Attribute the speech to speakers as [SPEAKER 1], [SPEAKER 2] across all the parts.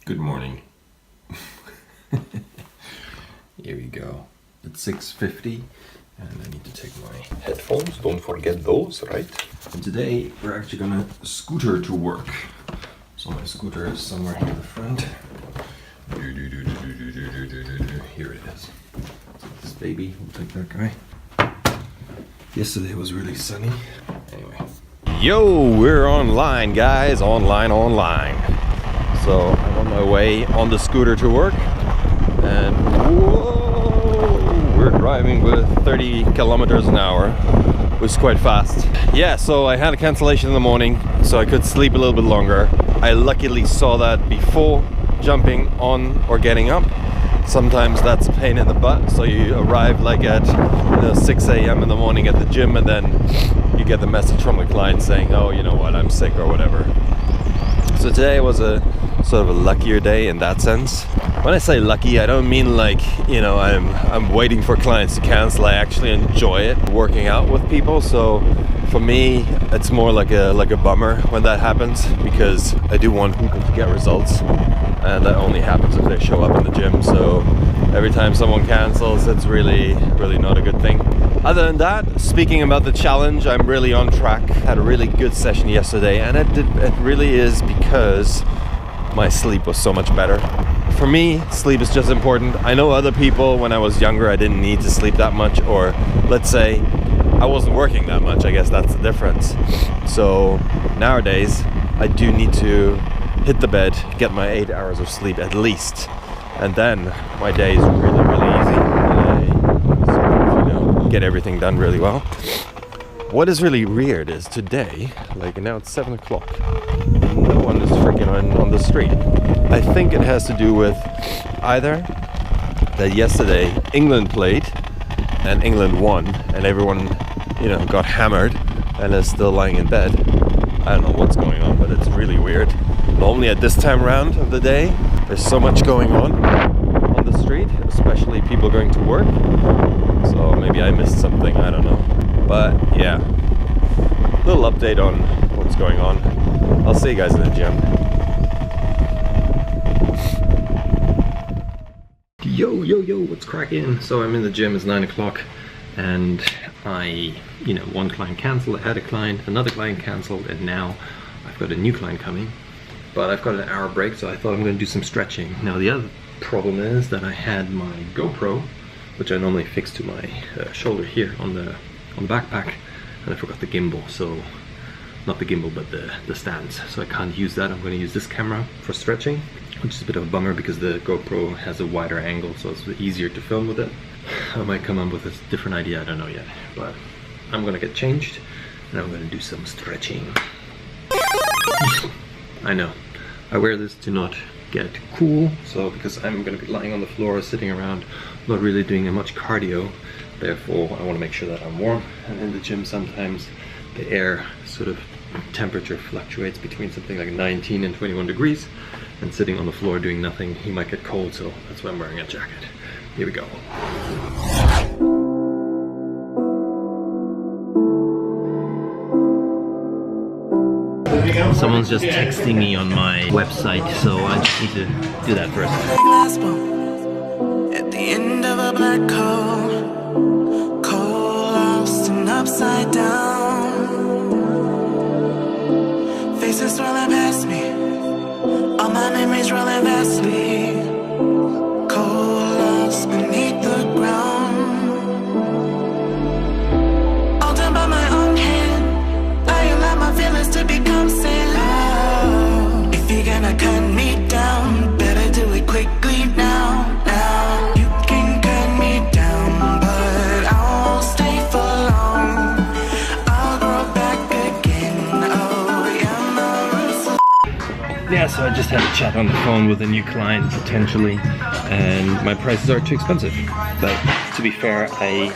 [SPEAKER 1] Good morning. Here we go. It's 6:50 and I need to take my headphones. Don't forget those, right? And today we're actually gonna scooter to work. So my scooter is somewhere here in the front. Here it is. So this baby, we'll take that guy. Yesterday was really sunny. Anyway. Yo, we're online, guys. Online. So I'm on my way on the scooter to work. And whoa, we're driving with 30 kilometers an hour, which is quite fast. Yeah, so I had a cancellation in the morning, so I could sleep a little bit longer. I luckily saw that before jumping on or getting up. Sometimes that's a pain in the butt, so you arrive like at 6 a.m. in the morning at the gym, and then you get the message from the client saying, oh, you know what, I'm sick or whatever. So today was a sort of a luckier day in that sense. When I say lucky, I don't mean like, you know, I'm waiting for clients to cancel. I actually enjoy it, working out with people. So for me, it's more like a bummer when that happens, because I do want people to get results, and that only happens if they show up in the gym. So every time someone cancels, it's really not a good thing. Other than that, speaking about the challenge, I'm really on track. Had a really good session yesterday, and it really is because my sleep was so much better. For me, sleep is just important. I know other people, when I was younger, I didn't need to sleep that much, or let's say I wasn't working that much. I guess that's the difference. So nowadays, I do need to hit the bed, get my 8 hours of sleep at least, and then my day is really easy. I get everything done really well. What is really weird is today, like now it's 7 o'clock, no one is freaking on the street. I think it has to do with either that yesterday England played and England won, and everyone, got hammered and is still lying in bed. I don't know what's going on, but it's really weird. Normally at this time round of the day, there's so much going on the street, especially people going to work. So maybe I missed something, I don't know. But yeah, little update on what's going on. I'll see you guys in the gym. Yo, what's cracking? So I'm in the gym, it's 9 o'clock, and one client canceled, I had a client, another client canceled, and now I've got a new client coming. But I've got an hour break, so I thought I'm gonna do some stretching. Now the other problem is that I had my GoPro, which I normally fix to my shoulder here on the backpack, and I forgot the gimbal. So not the gimbal, but the stands. So I can't use that. I'm going to use this camera for stretching, which is a bit of a bummer because the GoPro has a wider angle, so it's easier to film with it. I might come up with a different idea, I don't know yet. But I'm going to get changed and I'm going to do some stretching. I know, I wear this to not get cool, so because I'm going to be lying on the floor, sitting around, not really doing much cardio. Therefore, I want to make sure that I'm warm. And in the gym, sometimes the air sort of temperature fluctuates between something like 19 and 21 degrees. And sitting on the floor doing nothing, you might get cold, so that's why I'm wearing a jacket. Here we go. Someone's just texting me on my website, so I just need to do that first. At the end of a black hole, cold, lost and upside down. Faces swirling past me, all my memories rolling vastly. Cold, lost beneath the ground. All done by my own hand, I allow my feelings to become sailor. If you're gonna cut me down, better do it quickly now. You can cut me down, but I won't stay for long. I'll grow back again. Oh yeah, so I just had a chat on the phone with a new client potentially, and my prices are too expensive. But to be fair, I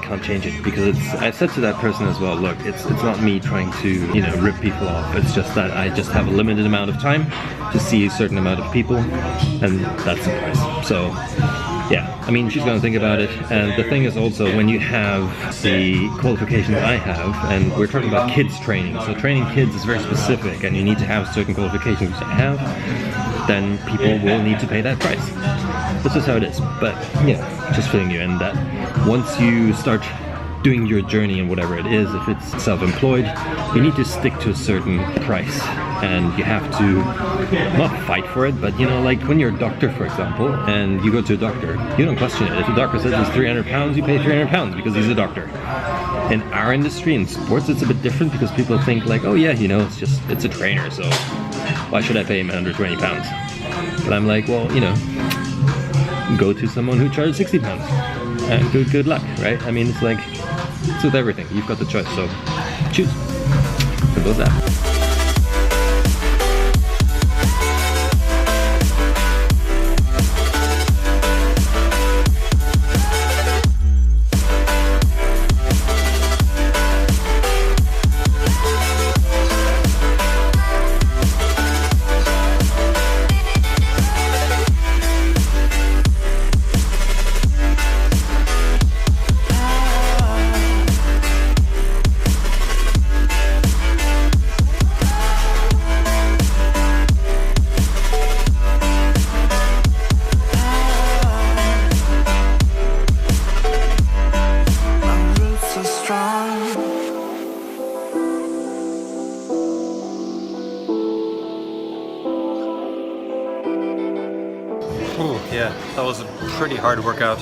[SPEAKER 1] can't change it because I said to that person as well, look, it's not me trying to, rip people off. It's just that I just have a limited amount of time to see a certain amount of people, and that's the price. So
[SPEAKER 2] yeah, I mean, she's gonna think about it. And the thing is also, when you have the qualifications I have, and we're talking about kids training, so training kids is very specific, and you need to have certain qualifications which I have, then people will need to pay that price. That's just how it is. But yeah, just filling you in that once you start doing your journey and whatever it is, if it's self-employed, you need to stick to a certain price, and you have to not fight for it, but you know, like when you're a doctor, for example, and you go to a doctor, you don't question it. If the doctor says it's 300 pounds, you pay 300 pounds because he's a doctor. In our industry, in sports, it's a bit different because people think like, oh yeah, you know, it's a trainer, so why should I pay him 120 pounds? But I'm like, well, you know, go to someone who charges 60 pounds and good luck, right? I mean, it's like, it's with everything. You've got the choice, so choose. Simple as that. Yeah, that was a pretty hard workout.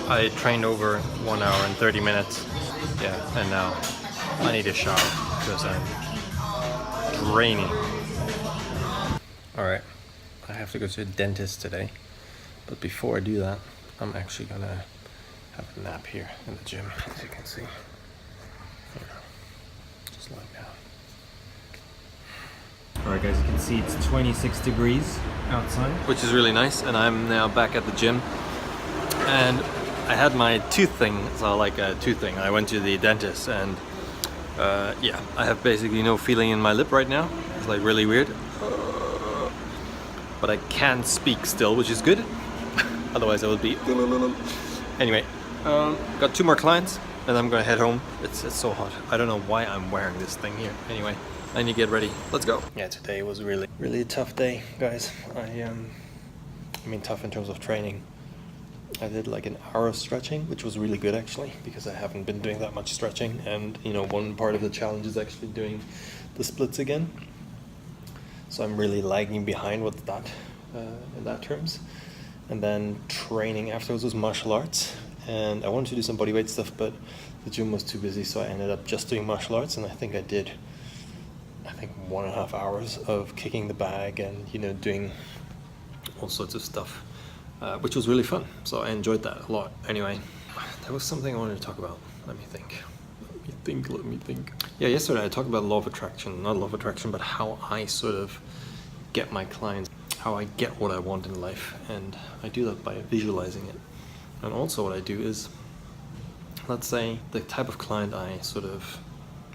[SPEAKER 2] I trained over 1 hour and 30 minutes. Yeah, and now I need a shower because I'm draining. Alright, I have to go to the dentist today. But before I do that, I'm actually gonna have a nap here in the gym, as you can see. Yeah, just lying down. Alright guys, you can see it's 26 degrees outside, which is really nice, and I'm now back at the gym. And I had my tooth thing, so like a tooth thing. I went to the dentist, and yeah, I have basically no feeling in my lip right now. It's like really weird. But I can speak still, which is good. Otherwise I would be... Anyway, got 2 more clients, and I'm gonna head home. It's so hot. I don't know why I'm wearing this thing here. Anyway, I need to get ready. Let's go. Yeah, today was really a tough day, guys. I mean, tough in terms of training. I did like an hour of stretching, which was really good actually, because I haven't been doing that much stretching. And you know, one part of the challenge is actually doing the splits again. So I'm really lagging behind with that in that terms. And then training afterwards was martial arts. And I wanted to do some bodyweight stuff, but the gym was too busy, so I ended up just doing martial arts. And I think I did 1.5 hours of kicking the bag and, you know, doing all sorts of stuff, which was really fun. So I enjoyed that a lot. Anyway, there was something I wanted to talk about. Let me think. Yeah, yesterday I talked about law of attraction. Not law of attraction, but how I sort of get my clients, how I get what I want in life. And I do that by visualizing it. And also what I do is, let's say the type of client I sort of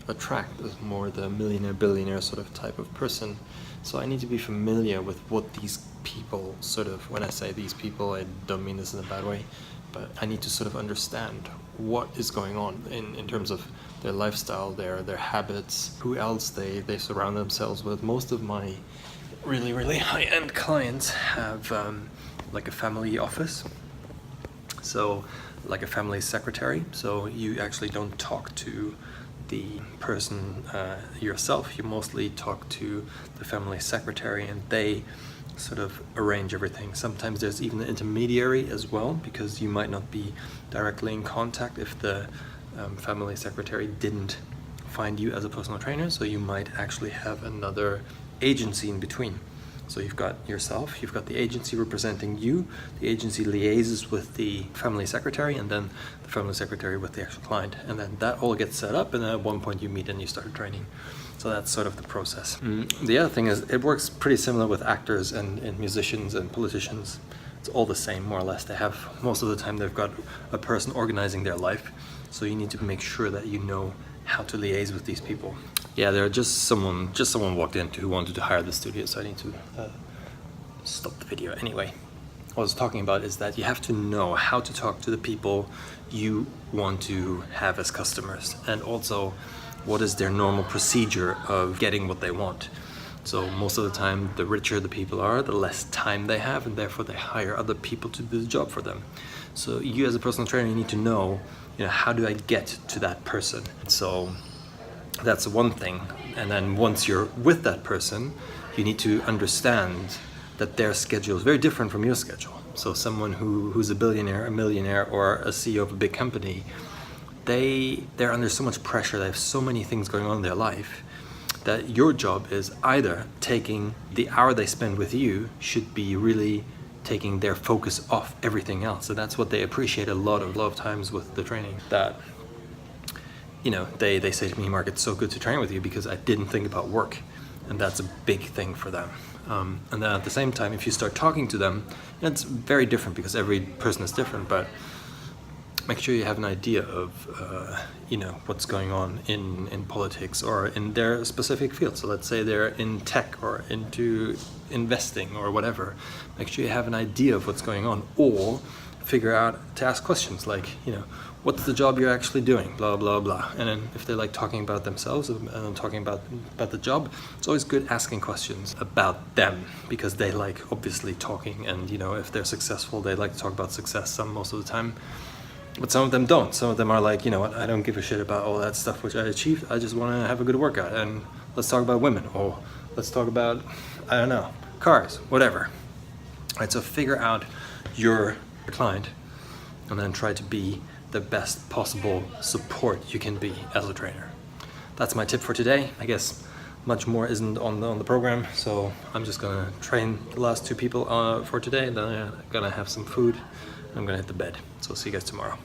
[SPEAKER 2] attract is more the millionaire, billionaire sort of type of person. So I need to be familiar with what these people sort of, when I say these people, I don't mean this in a bad way, but I need to sort of understand what is going on in terms of their lifestyle, their habits, who else they surround themselves with. Most of my really high-end clients have like a family office, so like a family secretary. So you actually don't talk to the person yourself, you mostly talk to the family secretary, and they sort of arrange everything. Sometimes there's even an intermediary as well, because you might not be directly in contact if the family secretary didn't find you as a personal trainer, so you might actually have another agency in between. So you've got yourself, you've got the agency representing you, the agency liaises with the family secretary, and then the family secretary with the actual client. And then that all gets set up, and then at one point you meet and you start training. So that's sort of the process. The other thing is, it works pretty similar with actors and musicians and politicians. It's all the same, more or less. They have, most of the time they've got a person organizing their life. So you need to make sure that you know how to liaise with these people. Yeah, there are just someone walked in who wanted to hire the studio, so I need to stop the video. Anyway, what I was talking about is that you have to know how to talk to the people you want to have as customers, and also what is their normal procedure of getting what they want. So most of the time, the richer the people are, the less time they have, and therefore they hire other people to do the job for them. So you as a personal trainer, you need to know, how do I get to that person? So that's one thing. And then once you're with that person, you need to understand that their schedule is very different from your schedule. So someone who's a billionaire, a millionaire, or a CEO of a big company, they're under so much pressure, they have so many things going on in their life, that your job is either taking the hour they spend with you should be really taking their focus off everything else. And that's what they appreciate a lot of times with the training, that they say to me, Mark, it's so good to train with you because I didn't think about work. And that's a big thing for them. And then at the same time, if you start talking to them, it's very different because every person is different, but make sure you have an idea of what's going on in politics or in their specific field. So let's say they're in tech or into investing or whatever. Make sure you have an idea of what's going on, or figure out to ask questions like, what's the job you're actually doing, blah, blah, blah. And then if they like talking about themselves and talking about the job, it's always good asking questions about them, because they like obviously talking, and if they're successful, they like to talk about success most of the time. But some of them don't. Some of them are like, I don't give a shit about all that stuff which I achieved. I just want to have a good workout, and let's talk about women, or let's talk about, I don't know, cars, whatever. Right, so figure out your client and then try to be the best possible support you can be as a trainer. That's my tip for today. I guess much more isn't on the program, so I'm just gonna train the last 2 people for today, then I'm gonna have some food, I'm gonna hit the bed. So see you guys tomorrow.